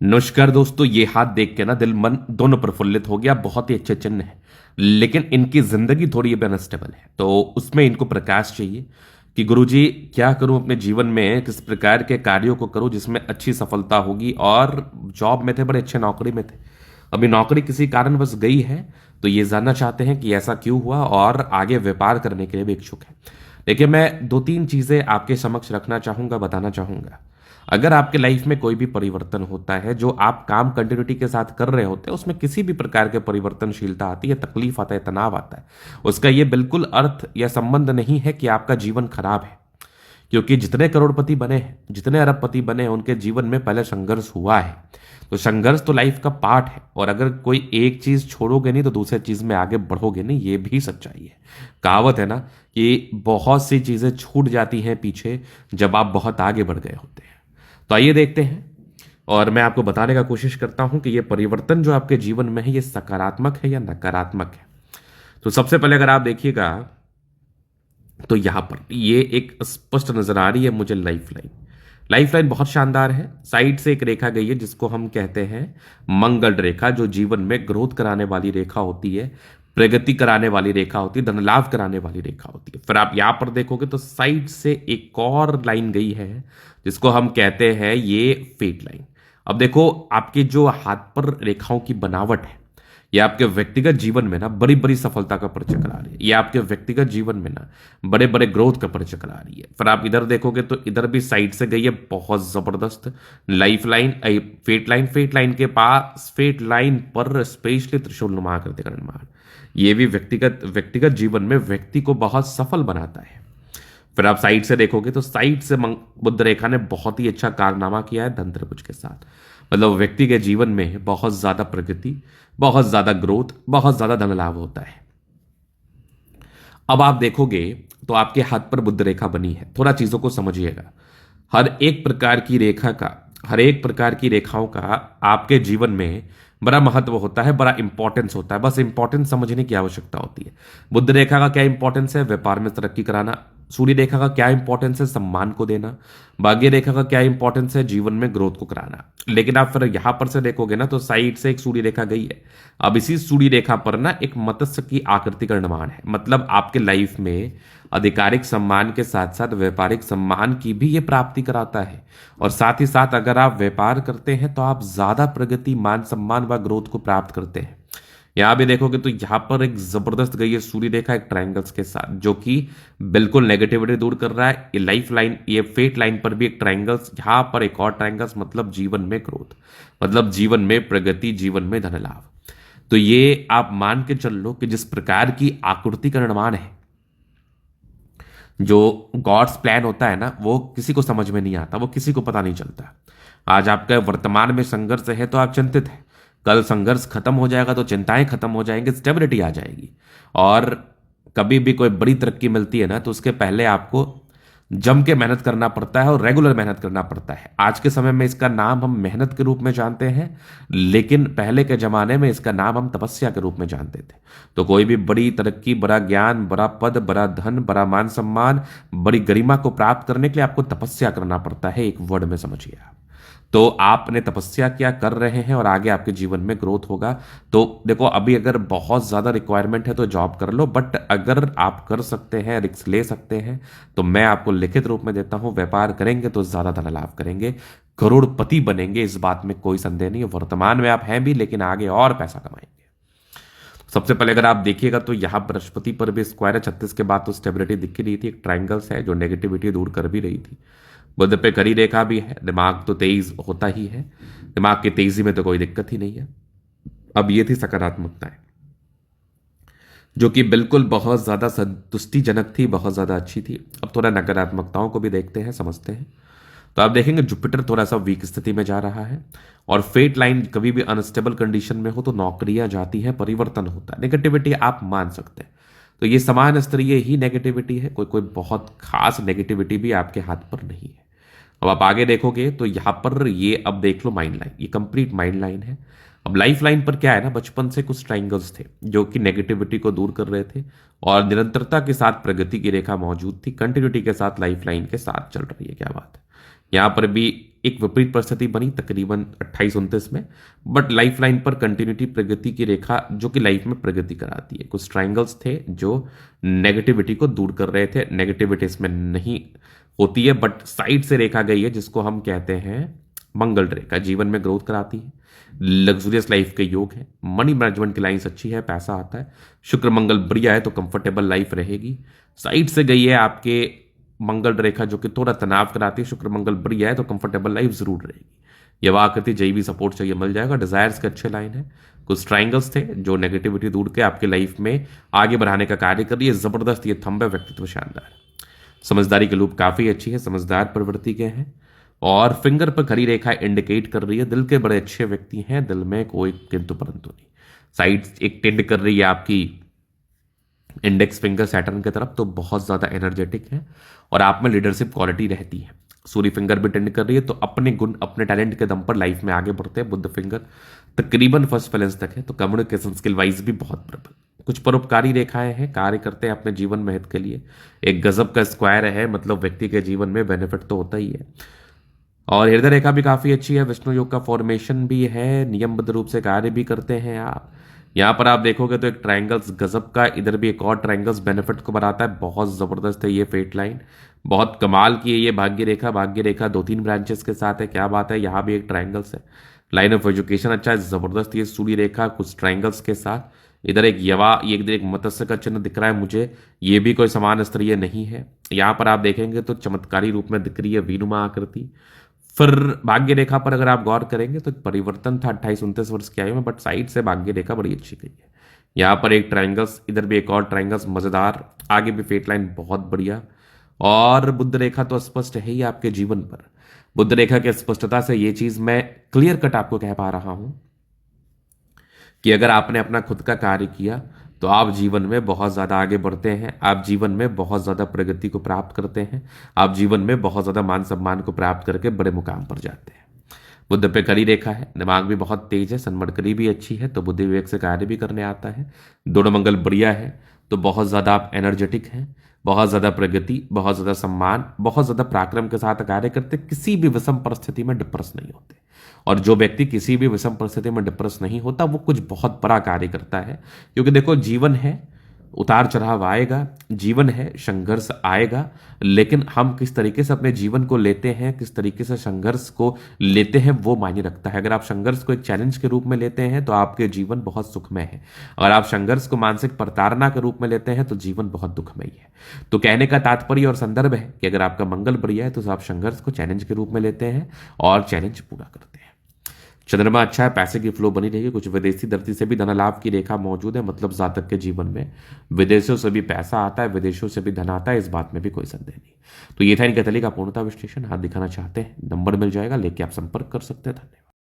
नमस्कार दोस्तों, ये हाथ देख के ना दिल मन दोनों प्रफुल्लित हो गया। बहुत ही अच्छे चिन्ह है, लेकिन इनकी जिंदगी थोड़ी अब अनस्टेबल है, तो उसमें इनको प्रकाश चाहिए कि गुरुजी क्या करूं अपने जीवन में, किस प्रकार के कार्यों को करूं जिसमें अच्छी सफलता होगी। और जॉब में थे, बड़े अच्छे नौकरी में थे, अभी नौकरी किसी कारणवश गई है, तो ये जानना चाहते हैं कि ऐसा क्यों हुआ और आगे व्यापार करने के लिए भी इच्छुक है। देखिए, मैं दो तीन चीजें आपके समक्ष रखना चाहूंगा, बताना चाहूंगा। अगर आपके लाइफ में कोई भी परिवर्तन होता है, जो आप काम कंटिन्यूटी के साथ कर रहे होते हैं, उसमें किसी भी प्रकार के परिवर्तनशीलता आती है, तकलीफ आता है, तनाव आता है, उसका यह बिल्कुल अर्थ या संबंध नहीं है कि आपका जीवन खराब है। क्योंकि जितने करोड़पति बने हैं, जितने अरबपति बने हैं, उनके जीवन में पहले संघर्ष हुआ है। तो संघर्ष तो लाइफ का पार्ट है, और अगर कोई एक चीज छोड़ोगे नहीं तो दूसरी चीज में आगे बढ़ोगे नहीं, ये भी सच्चाई है। कहावत है ना कि बहुत सी चीजें छूट जाती हैं पीछे जब आप बहुत आगे बढ़ गए होते हैं। तो आइए देखते हैं, और मैं आपको बताने का कोशिश करता हूं कि यह परिवर्तन जो आपके जीवन में है, ये सकारात्मक है या नकारात्मक है। तो सबसे पहले अगर आप देखिएगा, तो यहां पर ये एक स्पष्ट नजर आ रही है मुझे लाइफ लाइन। लाइफ लाइन बहुत शानदार है। साइड से एक रेखा गई है जिसको हम कहते हैं मंगल रेखा, जो जीवन में ग्रोथ कराने वाली रेखा होती है, प्रगति कराने वाली रेखा होती है, धन लाभ कराने वाली रेखा होती है। फिर आप यहां पर देखोगे तो साइड से एक और लाइन गई है जिसको हम कहते हैं ये फेट लाइन। अब देखो, आपके जो हाथ पर रेखाओं की बनावट है, ये आपके व्यक्तिगत जीवन में ना बड़ी बड़ी सफलता का परिचय करा रही है। ये आपके व्यक्तिगत जीवन में ना बड़े बड़े ग्रोथ का परिचय करा रही है। फिर आप इधर देखोगे तो इधर भी साइड से गई है बहुत जबरदस्त life line, fate line. Fate line के पास, फेट लाइन पर स्पेशली त्रिशूल नुमा आकृति का निर्माण, ये भी व्यक्तिगत व्यक्तिगत जीवन में व्यक्ति को बहुत सफल बनाता है। फिर आप साइड से देखोगे तो साइड से बुद्ध रेखा ने बहुत ही अच्छा कारनामा किया है धन त्रिभुज के साथ। मतलब व्यक्ति के जीवन में बहुत ज्यादा प्रगति, बहुत ज्यादा ग्रोथ, बहुत ज्यादा धन लाभ होता है। अब आप देखोगे तो आपके हाथ पर बुद्ध रेखा बनी है। थोड़ा चीजों को समझिएगा। हर एक प्रकार की रेखा का, हर एक प्रकार की रेखाओं का आपके जीवन में बड़ा महत्व होता है, बड़ा इंपॉर्टेंस होता है। बस इंपॉर्टेंस समझने की आवश्यकता होती है। बुद्ध रेखा का क्या इंपॉर्टेंस है? व्यापार में तरक्की कराना। सूर्य रेखा का क्या इंपॉर्टेंस है? सम्मान को देना। भाग्य रेखा का क्या इंपॉर्टेंस है? जीवन में ग्रोथ को कराना। लेकिन आप फिर यहां पर से देखोगे ना तो साइड से एक सूर्य रेखा गई है। अब इसी सूर्य रेखा पर ना एक मत्स्य की आकृति का निर्माण है। मतलब आपके लाइफ में आधिकारिक सम्मान के साथ साथ व्यापारिक सम्मान की भी ये प्राप्ति कराता है। और साथ ही साथ अगर आप व्यापार करते हैं तो आप ज्यादा प्रगति, मान सम्मान व ग्रोथ को प्राप्त करते हैं। यहां भी देखोगे तो यहां पर एक जबरदस्त गई है सूर्य रेखा एक ट्रायंगल्स के साथ, जो कि बिल्कुल नेगेटिविटी दूर कर रहा है। ये लाइफ लाइन, ये फेट लाइन पर भी एक ट्रायंगल्स, यहां पर एक और ट्रायंगल्स, मतलब जीवन में ग्रोथ, मतलब जीवन में प्रगति, जीवन में धन लाभ। तो ये आप मान के चल लो कि जिस प्रकार की आकृति का निर्माण है, जो गॉड्स प्लान होता है ना, वो किसी को समझ में नहीं आता, वो किसी को पता नहीं चलता। आज आपका वर्तमान में संघर्ष है तो आप चिंतित हैं, कल संघर्ष खत्म हो जाएगा तो चिंताएं खत्म हो जाएंगी, स्टेबिलिटी आ जाएगी। और कभी भी कोई बड़ी तरक्की मिलती है ना, तो उसके पहले आपको जम के मेहनत करना पड़ता है और रेगुलर मेहनत करना पड़ता है। आज के समय में इसका नाम हम मेहनत के रूप में जानते हैं, लेकिन पहले के जमाने में इसका नाम हम तपस्या के रूप में जानते थे। तो कोई भी बड़ी तरक्की, बड़ा ज्ञान, बड़ा पद, बड़ा धन, बड़ा मान सम्मान, बड़ी गरिमा को प्राप्त करने के लिए आपको तपस्या करना पड़ता है। एक वर्ड में समझिए आप। तो आपने तपस्या क्या कर रहे हैं और आगे आपके जीवन में ग्रोथ होगा। तो देखो, अभी अगर बहुत ज्यादा रिक्वायरमेंट है तो जॉब कर लो, बट अगर आप कर सकते हैं, रिस्क ले सकते हैं, तो मैं आपको लिखित रूप में देता हूं, व्यापार करेंगे तो ज्यादा धन लाभ करेंगे, करोड़पति बनेंगे, इस बात में कोई संदेह नहीं है। वर्तमान में आप हैं भी, लेकिन आगे और पैसा कमाएंगे। सबसे पहले अगर आप देखिएगा तो यहां बृहस्पति पर भी स्क्वायर है। 36 के बाद तो स्टेबिलिटी दिख ही रही थी, एक ट्राइंगल्स है जो नेगेटिविटी दूर कर भी रही थी। बुध पे करी रेखा भी है। दिमाग तो तेज होता ही है, दिमाग की तेजी में तो कोई दिक्कत ही नहीं है। अब ये थी सकारात्मकताएं, जो कि बिल्कुल बहुत ज्यादा संतुष्टिजनक थी, बहुत ज्यादा अच्छी थी। अब थोड़ा नकारात्मकताओं को भी देखते हैं, समझते हैं। तो आप देखेंगे जुपिटर थोड़ा सा वीक स्थिति में जा रहा है, और फेट लाइन कभी भी अनस्टेबल कंडीशन में हो तो नौकरियां जाती हैं, परिवर्तन होता है। नेगेटिविटी आप मान सकते हैं, तो ये समान स्तरीय ही नेगेटिविटी है, कोई कोई बहुत खास नेगेटिविटी भी आपके हाथ पर नहीं है। अब आप आगे देखोगे तो यहां पर ये, अब देख लो माइंड लाइन, ये कंप्लीट माइंड लाइन है। अब लाइफ लाइन पर क्या है ना, बचपन से कुछ ट्राइंगल्स थे जो कि नेगेटिविटी को दूर कर रहे थे, और निरंतरता के साथ प्रगति की रेखा मौजूद थी, कंटिन्यूटी के साथ लाइफ लाइन के साथ चल रही है। क्या बात है। यहां पर भी एक विपरीत परिस्थिति बनी तकरीबन 28-29 में, बट लाइफ लाइन पर कंटिन्यूटी प्रगति की रेखा जो कि लाइफ में प्रगति कराती है। कुछ ट्राइंगल्स थे जो नेगेटिविटी को दूर कर रहे थे, नेगेटिविटी इसमें नहीं होती है, बट साइड से रेखा गई है जिसको हम कहते हैं मंगल रेखा, जीवन में ग्रोथ कराती है, लग्जूरियस लाइफ के योग है, मनी मैनेजमेंट की लाइन्स अच्छी है, पैसा आता है, शुक्र मंगल बढ़िया है तो कंफर्टेबल लाइफ रहेगी। साइड से गई है आपके मंगल रेखा जो कि थोड़ा तनाव कराती है, शुक्र मंगल बढ़िया है तो कंफर्टेबल लाइफ जरूर रहेगी। यह आकृति जय भी सपोर्ट चाहिए मिल जाएगा। डिजायर्स के अच्छे लाइन है। कुछ ट्राइंगल्स थे जो नेगेटिविटी दूर के आपकी लाइफ में आगे बढ़ाने का कार्य कर रही है। जबरदस्त ये थंब है, व्यक्तित्व शानदार, समझदारी के लूप काफी अच्छी है, समझदार प्रवृत्ति के हैं और फिंगर पर खड़ी रेखा इंडिकेट कर रही है दिल के बड़े अच्छे व्यक्ति हैं, दिल में कोई किंतु परंतु नहीं। साइड एक टेंड कर रही है आपकी इंडेक्स फिंगर सैटर्न की तरफ, तो बहुत ज्यादा एनर्जेटिक है और आप में लीडरशिप क्वालिटी रहती है। सूर्य फिंगर भी टेंड कर रही है, तो अपने गुण अपने टैलेंट के दम पर लाइफ में आगे बढ़ते हैं। बुध फिंगर तकरीबन फर्स्ट बैलेंस तक है, तो कम्युनिकेशन स्किल वाइज भी बहुत प्रबल। कुछ परोपकारी रेखाएं हैं, कार्य करते हैं अपने जीवन में हित के लिए। एक गजब का स्क्वायर है, मतलब व्यक्ति के जीवन में बेनिफिट तो होता ही है। और हृदय रेखा भी काफी अच्छी है, विष्णु योग का फॉर्मेशन भी है, नियमबद्ध रूप से कार्य भी करते हैं आप। यहाँ पर आप देखोगे तो एक ट्रायंगल्स गजब का, इधर भी एक और ट्रायंगल्स बेनिफिट को बनाता है। बहुत जबरदस्त है ये फेट लाइन, बहुत कमाल की है ये भाग्य रेखा। भाग्य रेखा 2-3 ब्रांचेस के साथ है, क्या बात है। यहाँ भी एक ट्रायंगल्स है, लाइन ऑफ एजुकेशन अच्छा है, जबरदस्त ये सूर्य रेखा कुछ ट्रायंगल्स के साथ। इधर एक यवा, ये इधर एक मत्स्य का चिन्ह दिख रहा है मुझे, ये भी कोई समान स्तरीय नहीं है। यहाँ पर आप देखेंगे तो चमत्कारी रूप में दिख रही है वीनुमा आकृति। फिर भाग्य रेखा पर अगर आप गौर करेंगे तो परिवर्तन था 28-29 वर्ष की आयु में, बट साइड से भाग्य रेखा बड़ी अच्छी गई है। यहाँ पर एक ट्रायंगल्स, इधर भी एक और ट्रायंगल्स मजेदार, आगे भी फेट लाइन बहुत बढ़िया। और बुद्ध रेखा तो स्पष्ट है ही आपके जीवन पर। बुद्ध रेखा की स्पष्टता से ये चीज मैं क्लियर कट आपको कह पा रहा हूं कि अगर आपने अपना खुद का कार्य किया तो आप जीवन में बहुत ज्यादा आगे बढ़ते हैं, आप जीवन में बहुत ज्यादा प्रगति को प्राप्त करते हैं, आप जीवन में बहुत ज्यादा मान सम्मान को प्राप्त करके बड़े मुकाम पर जाते हैं। बुद्ध पे कड़ी रेखा है, दिमाग भी बहुत तेज है, सन्मड़करी भी अच्छी है, तो बुद्धि विवेक से कार्य भी करने आता है। दोनों मंगल बढ़िया है, तो बहुत ज्यादा आप एनर्जेटिक हैं, बहुत ज्यादा प्रगति, बहुत ज्यादा सम्मान, बहुत ज्यादा पराक्रम के साथ कार्य करते, किसी भी विषम परिस्थिति में डिप्रेस नहीं होते। और जो व्यक्ति किसी भी विषम परिस्थिति में डिप्रेस नहीं होता वो कुछ बहुत बड़ा कार्य करता है। क्योंकि देखो जीवन है, उतार चढ़ाव आएगा, जीवन है, संघर्ष आएगा, लेकिन हम किस तरीके से अपने जीवन को लेते हैं, किस तरीके से संघर्ष को लेते हैं वो मायने रखता है। अगर आप संघर्ष को एक चैलेंज के रूप में लेते हैं तो आपके जीवन बहुत सुखमय है। अगर आप संघर्ष को मानसिक प्रताड़ना के रूप में लेते हैं तो जीवन बहुत दुखमयी है। तो कहने का तात्पर्य और संदर्भ है कि अगर आपका मंगल बढ़िया है तो आप संघर्ष को चैलेंज के रूप में लेते हैं और चैलेंज पूरा करते हैं। चंद्रमा अच्छा है, पैसे की फ्लो बनी रहेगी। कुछ विदेशी धरती से भी धन लाभ की रेखा मौजूद है, मतलब जातक के जीवन में विदेशों से भी पैसा आता है, विदेशों से भी धन आता है, इस बात में भी कोई संदेह नहीं। तो ये था इनके तली का पूर्णता विश्लेषण। हाथ दिखाना चाहते हैं, नंबर मिल जाएगा, लेके आप संपर्क कर सकते हैं। धन्यवाद।